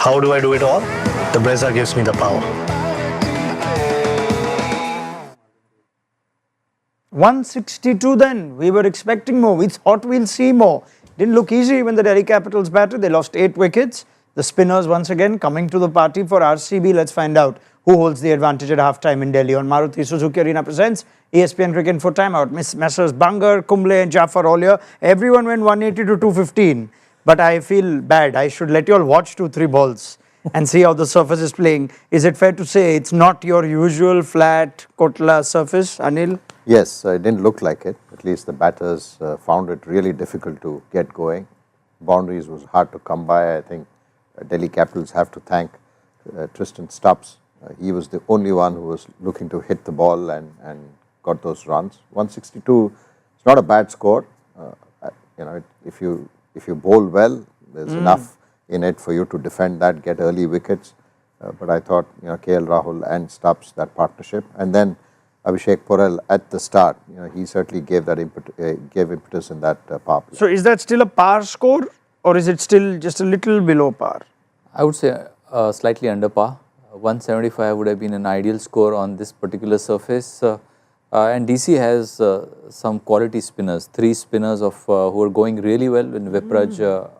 How do I do it all? The Brezza gives me the power. 162 then. We were expecting more. We thought we'll see more. Didn't look easy when the Delhi Capitals batted. They lost 8 wickets. The spinners once again coming to the party for RCB. Let's find out who holds the advantage at halftime in Delhi on Maruti Suzuki Arena presents ESPN Cricket Info Timeout. Messrs Bangar, Kumble and Jaffer all here. Everyone went 180 to 215. But I feel bad. I should let you all watch 2-3 balls and see how the surface is playing. Is it fair to say it's not your usual flat Kotla surface, Anil? Yes, it didn't look like it. At least the batters found it really difficult to get going. Boundaries was hard to come by. I think Delhi Capitals have to thank Tristan Stubbs. He was the only one who was looking to hit the ball and got those runs. 162 is not a bad score. If you bowl well, there's enough in it for you to defend that, get early wickets. But I thought, KL Rahul and Stubbs, that partnership, and then Abhishek Porel at the start, he certainly gave that impetus in that power play. So is that still a par score, or is it still just a little below par? I would say slightly under par. 175 would have been an ideal score on this particular surface. And DC has some quality spinners, 3 spinners who are going really well in Vipraj,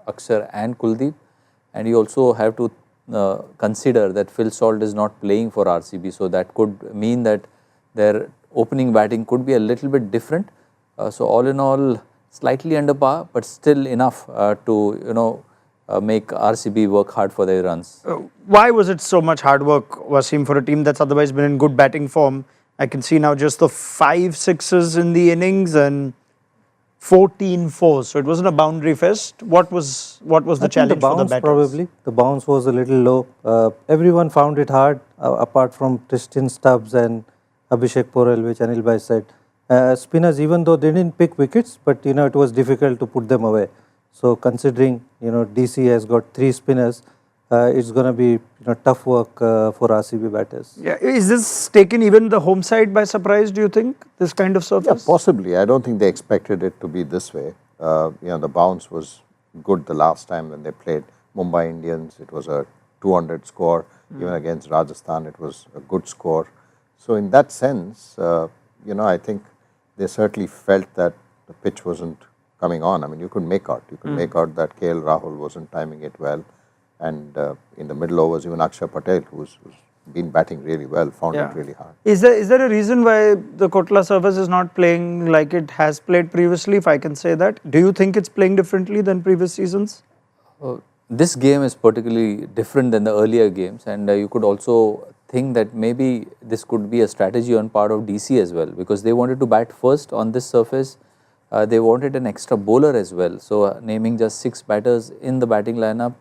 Akshar and Kuldeep. And you also have to consider that Phil Salt is not playing for RCB, so that could mean that their opening batting could be a little bit different. So all in all, slightly under par, but still enough to make RCB work hard for their runs. Why was it so much hard work, Wasim, for a team that's otherwise been in good batting form? I can see now just the 5 sixes in the innings and 14 fours. So it wasn't a boundary fest. What was the challenge for the batters? Probably the bounce was a little low. Everyone found it hard, apart from Tristan Stubbs and Abhishek Porel, which Anil Bhai said. Spinners, even though they didn't pick wickets, but it was difficult to put them away. So considering DC has got 3 spinners, it's going to be tough work for RCB batters. Yeah, is this taken even the home side by surprise? Do you think this kind of surface? Yeah, possibly. I don't think they expected it to be this way. The bounce was good the last time when they played Mumbai Indians. It was a 200 score. Even against Rajasthan, it was a good score. So in that sense, I think they certainly felt that the pitch wasn't coming on. I mean, you could make out. You could make out that KL Rahul wasn't timing it well. And in the middle overs, even Akshar Patel, who's been batting really well, found it really hard. Is there a reason why the Kotla surface is not playing like it has played previously, if I can say that? Do you think it's playing differently than previous seasons? This game is particularly different than the earlier games, and you could also think that maybe this could be a strategy on part of DC as well, because they wanted to bat first on this surface. They wanted an extra bowler as well. So naming just 6 batters in the batting lineup,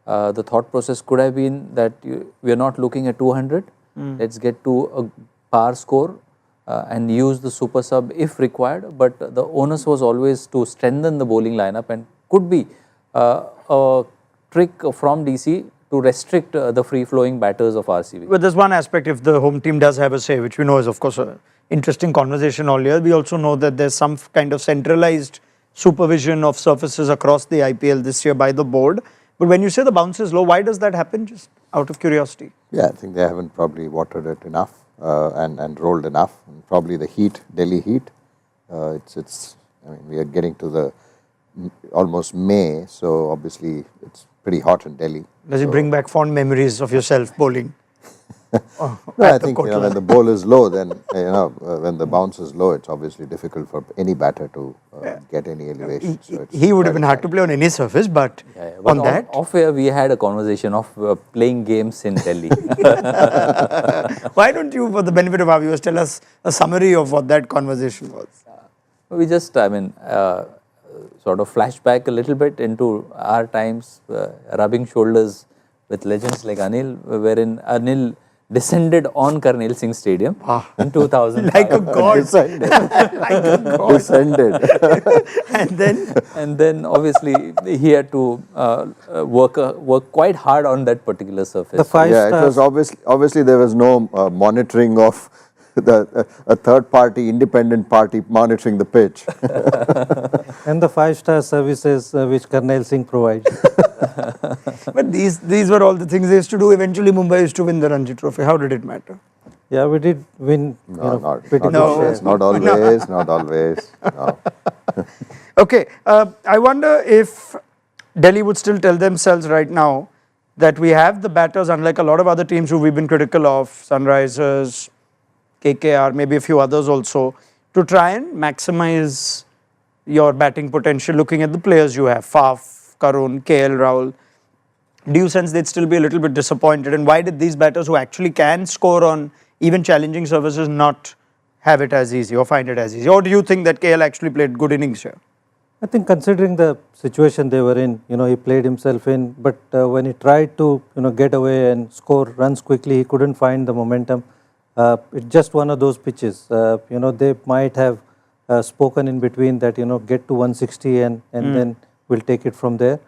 the thought process could have been that we are not looking at 200. Let's get to a par score and use the super sub if required. But the onus was always to strengthen the bowling lineup, and could be a trick from DC to restrict the free-flowing batters of RCB. But there's one aspect, if the home team does have a say, which we know is of course an interesting conversation all year. We also know that there's some kind of centralized supervision of surfaces across the IPL this year by the board. But when you say the bounce is low, why does that happen? Just out of curiosity. Yeah, I think they haven't probably watered it enough and rolled enough. And probably the heat, Delhi heat. I mean, we are getting to the almost May, so obviously it's pretty hot in Delhi. Does it bring back fond memories of yourself bowling? No, I think when the ball is low, then when the bounce is low, it's obviously difficult for any batter to get any elevation. So He would have been hard to play on any surface, but on that, off air we had a conversation of playing games in Delhi. why don't you, for the benefit of our viewers, tell us a summary of what that conversation was? We just, sort of flashback a little bit into our times, rubbing shoulders with legends like Anil, wherein Anil descended on Karnail Singh Stadium in 2000. Like a god. Descended. Like a god. Descended. And then obviously he had to work quite hard on that particular surface. The 5 Yeah, stars. it was obviously there was no monitoring of a third party, independent party monitoring the pitch. And the 5-star services which Karnail Singh provides. But these were all the things they used to do. Eventually Mumbai used to win the Ranji Trophy. How did it matter? Yeah, we did win. No, pretty not good always, share. not always, not always. No. Okay, I wonder if Delhi would still tell themselves right now that we have the batters, unlike a lot of other teams who we've been critical of, Sunrisers, KKR, maybe a few others also, to try and maximize your batting potential looking at the players you have, Faf, Karun, KL Rahul. Do you sense they'd still be a little bit disappointed? And why did these batters who actually can score on even challenging surfaces not have it as easy or find it as easy? Or do you think that KL actually played good innings here? I think considering the situation they were in, he played himself in, but when he tried to, get away and score runs quickly, he couldn't find the momentum. It's just one of those pitches. They might have spoken in between that, get to 160 and then we'll take it from there.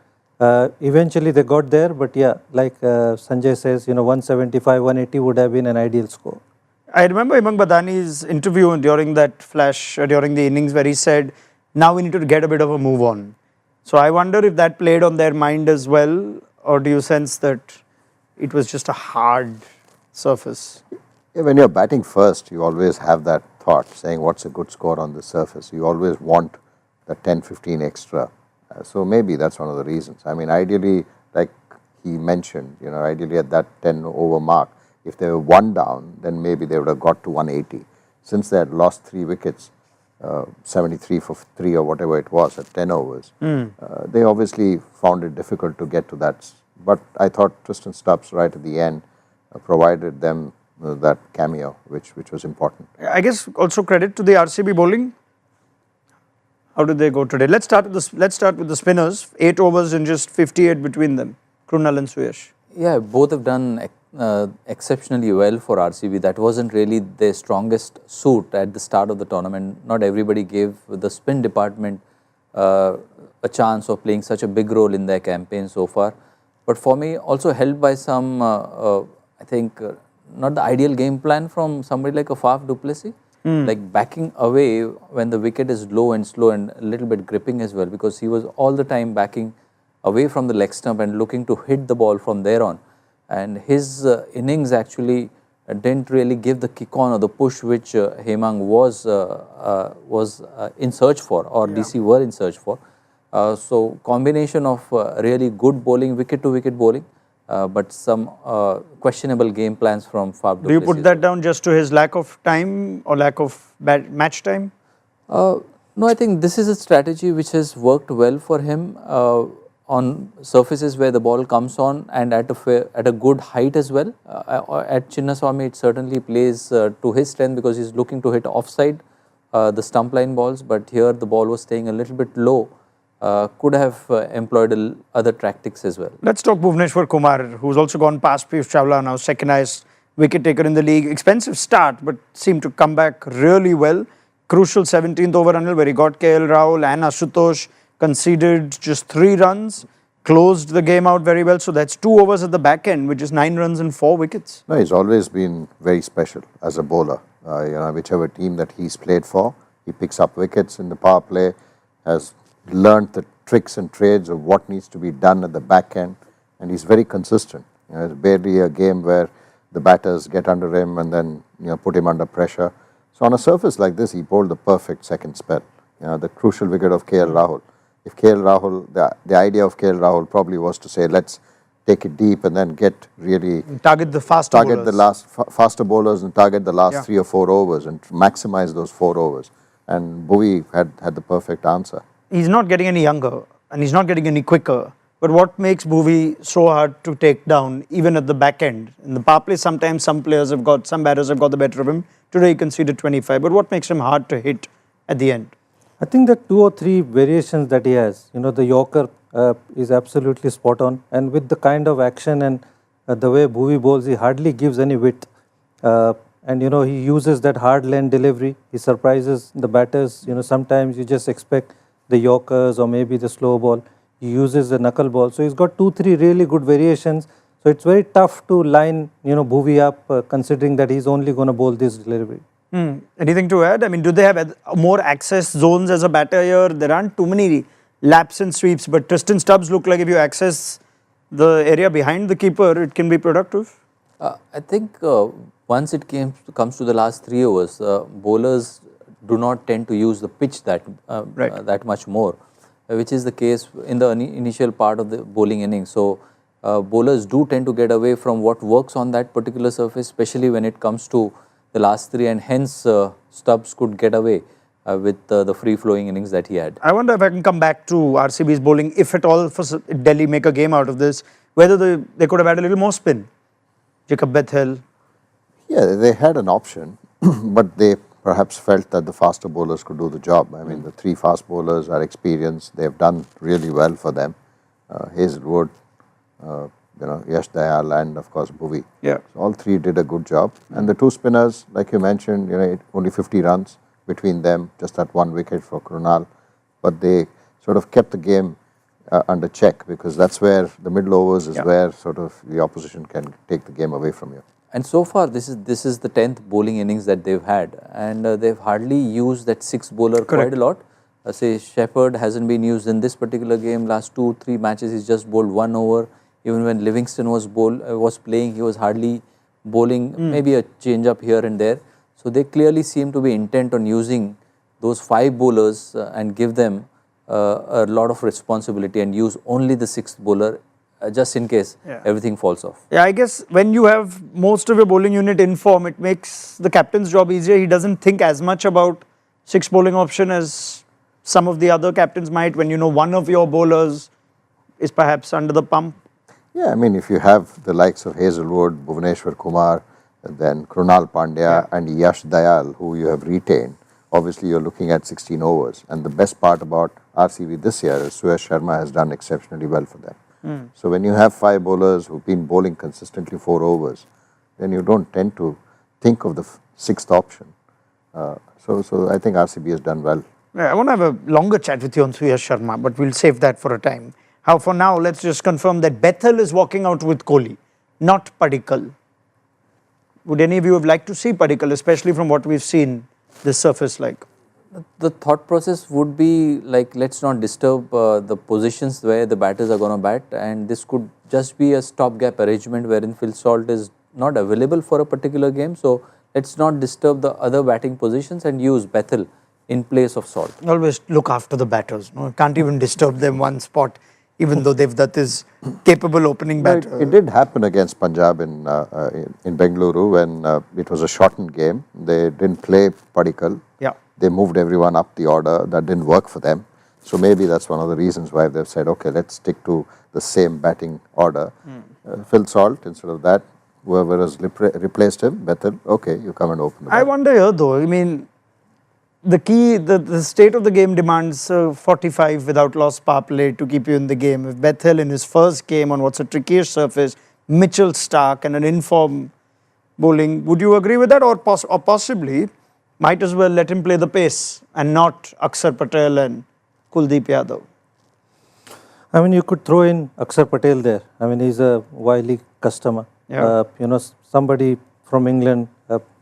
Eventually they got there, but yeah, like Sanjay says, 175, 180 would have been an ideal score. I remember Imang Badani's interview during that flash, during the innings where he said, now we need to get a bit of a move on. So I wonder if that played on their mind as well, or do you sense that it was just a hard surface? Yeah, when you're batting first, you always have that thought saying what's a good score on the surface. You always want the 10, 15 extra. So maybe that's one of the reasons. I mean, ideally, like he mentioned, ideally at that 10 over mark, if they were one down, then maybe they would have got to 180. Since they had lost 3 wickets, 73 for 3 or whatever it was at 10 overs, they obviously found it difficult to get to that. But I thought Tristan Stubbs right at the end provided them that cameo, which was important. I guess also credit to the RCB bowling. How did they go today? Let's start with the spinners. 8 overs and just 58 between them. Krunal and Suyash. Yeah, both have done exceptionally well for RCB. That wasn't really their strongest suit at the start of the tournament. Not everybody gave the spin department a chance of playing such a big role in their campaign so far. But for me, also helped by some, I think, not the ideal game plan from somebody like a Faf du Plessis. Like backing away when the wicket is low and slow and a little bit gripping as well, because he was all the time backing away from the leg stump and looking to hit the ball from there on. And his innings actually didn't really give the kick on or the push which Hemang was in search for, or DC were in search for. So combination of really good bowling, wicket to wicket bowling, but some questionable game plans from Faf du Plessis. Do you put that down just to his lack of time or lack of match time? No, I think this is a strategy which has worked well for him on surfaces where the ball comes on and at a good height as well. At Chinnaswamy, it certainly plays to his strength because he's looking to hit offside the stump line balls, but here the ball was staying a little bit low. Could have employed other tactics as well. Let's talk Bhuvneshwar Kumar, who's also gone past Piyush Chawla now, second highest wicket taker in the league. Expensive start, but seemed to come back really well. Crucial 17th over, Anil, where he got KL Rahul and Ashutosh, conceded just 3 runs, closed the game out very well. So that's 2 overs at the back end, which is 9 runs and 4 wickets. No, he's always been very special as a bowler. Whichever team that he's played for, he picks up wickets in the power play, has learned the tricks and trades of what needs to be done at the back end, and he's very consistent. It's barely a game where the batters get under him and then put him under pressure. So on a surface like this, he bowled the perfect second spell. The crucial wicket of KL Rahul. If KL Rahul, the idea of KL Rahul probably was to say, let's take it deep and then get really target the faster bowlers. The last faster bowlers and target the last 3 or 4 overs and maximize those 4 overs. And Bhuvi had the perfect answer. He's not getting any younger and he's not getting any quicker. But what makes Bhuvi so hard to take down, even at the back end? In the power play, sometimes some batters have got the better of him. Today he conceded 25. But what makes him hard to hit at the end? I think the 2 or 3 variations that he has, the Yorker is absolutely spot on. And with the kind of action and the way Bhuvi bowls, he hardly gives any width. And he uses that hard length delivery. He surprises the batters. Sometimes you just expect the Yorkers or maybe the slow ball. He uses the knuckle ball. So he's got 2-3 really good variations. So it's very tough to line Bhuvi up considering that he's only going to bowl this delivery. Anything to add? I mean, do they have more access zones as a batter here? There aren't too many laps and sweeps, but Tristan Stubbs look like if you access the area behind the keeper, it can be productive. I think once it comes to the last 3 overs, bowlers do not tend to use the pitch that much more, which is the case in the initial part of the bowling innings. So bowlers do tend to get away from what works on that particular surface, especially when it comes to the last 3, and hence Stubbs could get away with the free-flowing innings that he had. I wonder if I can come back to RCB's bowling, if at all for Delhi make a game out of this, whether they could have had a little more spin. Jacob Bethel. Yeah, they had an option, but they perhaps felt that the faster bowlers could do the job. I mean, the 3 fast bowlers are experienced. They have done really well for them. Hazelwood, Yash Dayal, and of course Bhuvi. Yeah. So all 3 did a good job. And the 2 spinners, like you mentioned, only 50 runs between them, just that 1 wicket for Krunal. But they sort of kept the game under check, because that's where the middle overs is where sort of the opposition can take the game away from you. And so far, this is the 10th bowling innings that they've had, and they've hardly used that 6th bowler quite a lot. Say Shepherd hasn't been used in this particular game. Last 2-3 matches, he's just bowled 1 over. Even when Livingston was playing, he was hardly bowling, maybe a change up here and there. So they clearly seem to be intent on using those 5 bowlers and give them a lot of responsibility, and use only the 6th bowler just in case everything falls off. Yeah, I guess when you have most of your bowling unit in form, it makes the captain's job easier. He doesn't think as much about 6th bowling option as some of the other captains might, when you know one of your bowlers is perhaps under the pump. Yeah, I mean, if you have the likes of Hazelwood, Bhuvaneshwar Kumar, then Krunal Pandya and Yash Dayal, who you have retained, obviously you're looking at 16 overs. And the best part about RCB this year is Suyash Sharma has done exceptionally well for them. So when you have 5 bowlers who've been bowling consistently 4 overs, then you don't tend to think of the 6th option. So I think RCB has done well. Yeah, I want to have a longer chat with you on Suyash Sharma, but we'll save that for a time. How for now, let's just confirm that Bethel is walking out with Kohli, not Padikkal. Would any of you have liked to see Padikkal, especially from what we've seen this surface like? The thought process would be like, let's not disturb the positions where the batters are going to bat, and this could just be a stopgap arrangement wherein Phil Salt is not available for a particular game. So let's not disturb the other batting positions and use Bethel in place of Salt. Always look after the batters. No? Can't even disturb them one spot, even though Devdutt is capable opening batter. It did happen against Punjab in Bengaluru when it was a shortened game. They didn't play Padikkal. Yeah. They moved everyone up the order. That didn't work for them. So maybe that's one of the reasons why they've said, okay, let's stick to the same batting order. Phil Salt, instead of that, whoever has replaced him, Bethel, okay, you come and open the I wonder here though, I mean, the key, the state of the game demands 45 without lost power play to keep you in the game. If Bethel in his first game on what's a trickier surface, Mitchell Stark and an informed bowling, would you agree with that, or possibly might as well let him play the pace and not Akshar Patel and Kuldeep Yadav? I mean, you could throw in Akshar Patel there. I mean, he's a wily customer. Yeah. Somebody from England,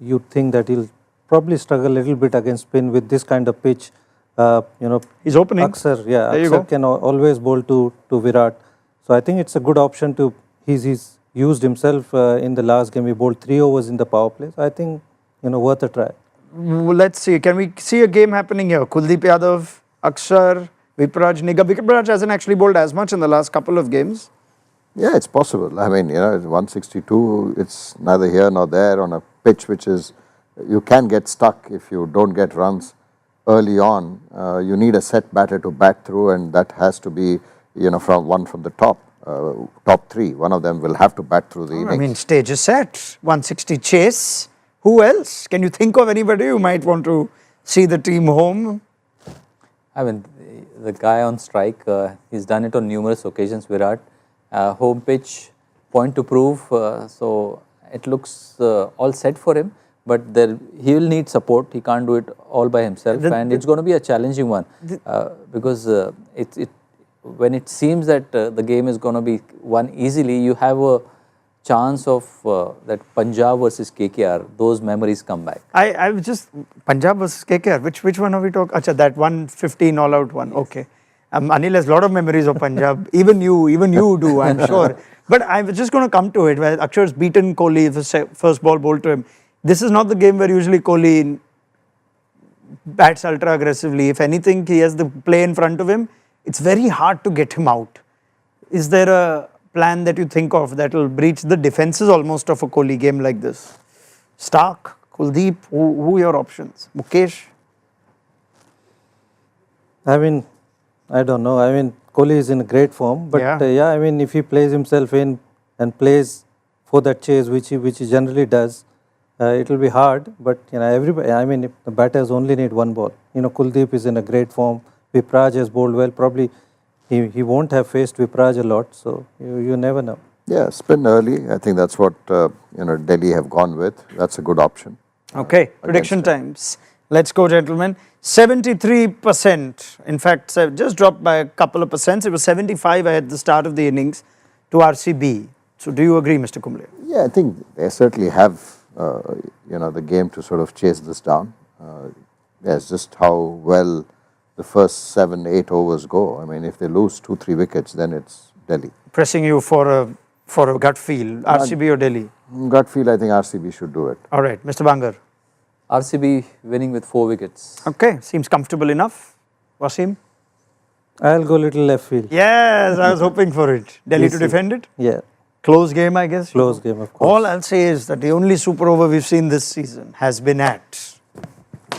you'd think that he'll probably struggle a little bit against spin with this kind of pitch. He's opening. Akshar, Akshar can always bowl to Virat. So I think it's a good option to, he's used himself in the last game. He bowled 3 overs in the power play. So I think, worth a try. Well, let's see. Can we see a game happening here? Kuldeep Yadav, Akshar, Vipraj Nigam. Vipraj hasn't actually bowled as much in the last couple of games. Yeah, it's possible. I mean, 162, it's neither here nor there on a pitch which is, you can get stuck if you don't get runs early on. You need a set batter to bat through, and that has to be, from the top 3. One of them will have to bat through the innings. I mean, stage is set. 160 chase. Who else? Can you think of anybody who might want to see the team home? I mean, the guy on strike, he's done it on numerous occasions, Virat. Home pitch, point to prove, so it looks all set for him, but he will need support. He can't do it all by himself, and it's going to be a challenging one because when it seems that the game is going to be won easily, you have a chance of that Punjab versus KKR, those memories come back. I was just, Punjab versus KKR, which one are we talking? Acha, that 115 all out one, okay. Anil has a lot of memories of Punjab. Even you do, I'm sure. But I was just going to come to it, where Akshar's beaten Kohli, the first ball bowled to him. This is not the game where usually Kohli bats ultra aggressively. If anything, he has the play in front of him. It's very hard to get him out. Is there a plan that you think of that will breach the defenses almost of a Kohli game like this? Stark, Kuldeep, who are your options? Mukesh? I mean, I don't know. I mean, Kohli is in great form, but Yeah. I mean, if he plays himself in and plays for that chase, which he generally does, it will be hard. But everybody. I mean, if the batters only need one ball. Kuldeep is in a great form. Vipraj has bowled well. Probably he won't have faced Vipraj a lot. So you never know. Yeah, spin early. I think that's what Delhi have gone with. That's a good option. Okay, prediction times. Let's go, gentlemen. 73%. In fact, just dropped by a couple of percent. It was 75 at the start of the innings to RCB. So, do you agree, Mr. Kumble? Yeah, I think they certainly have the game to sort of chase this down. It's just how well the first 7-8 overs go. I mean, if they lose 2-3 wickets, then it's Delhi. Pressing you for a gut feel, RCB or Delhi? Gut feel, I think RCB should do it. All right, Mr. Bangar. RCB winning with 4 wickets. Okay, seems comfortable enough. Wasim? I'll go little left field. Yes, I was hoping for it. Delhi to defend it? Yeah. Close game, I guess? Close game, of course. All I'll say is that the only super over we've seen this season has been at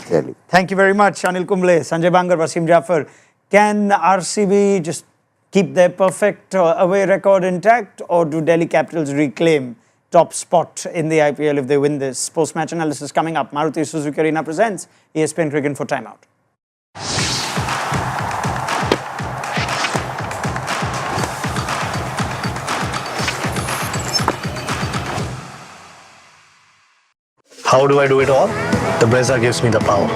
Delhi. Thank you very much, Anil Kumble, Sanjay Bangar, Wasim Jaffer. Can RCB just keep their perfect away record intact, or do Delhi Capitals reclaim top spot in the IPL if they win this? Post-match analysis coming up. Maruti Suzuki Arena presents ESPN Cricket for Timeout. How do I do it all? The Brezza gives me the power.